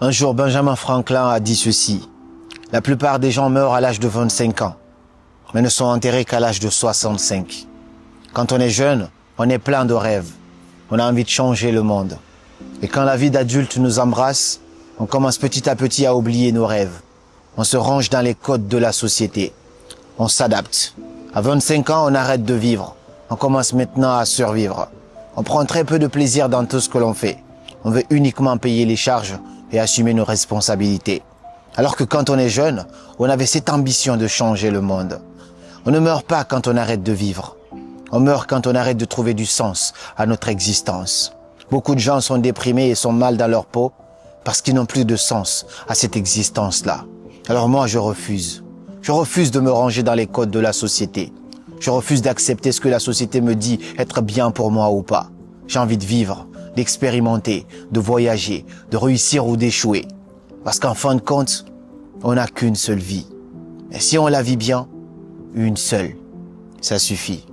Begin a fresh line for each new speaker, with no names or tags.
Un jour, Benjamin Franklin a dit ceci. La plupart des gens meurent à l'âge de 25 ans, mais ne sont enterrés qu'à l'âge de 65. Quand on est jeune, on est plein de rêves. On a envie de changer le monde. Et quand la vie d'adulte nous embrasse, on commence petit à petit à oublier nos rêves. On se range dans les codes de la société. On s'adapte. À 25 ans, on arrête de vivre. On commence maintenant à survivre. On prend très peu de plaisir dans tout ce que l'on fait. On veut uniquement payer les charges et assumer nos responsabilités. Alors que quand on est jeune, on avait cette ambition de changer le monde. On ne meurt pas quand on arrête de vivre. On meurt quand on arrête de trouver du sens à notre existence. Beaucoup de gens sont déprimés et sont mal dans leur peau parce qu'ils n'ont plus de sens à cette existence-là. Alors moi, je refuse. Je refuse de me ranger dans les codes de la société. Je refuse d'accepter ce que la société me dit être bien pour moi ou pas. J'ai envie de vivre, d'expérimenter, de voyager, de réussir ou d'échouer. Parce qu'en fin de compte, on n'a qu'une seule vie. Et si on la vit bien, une seule, ça suffit.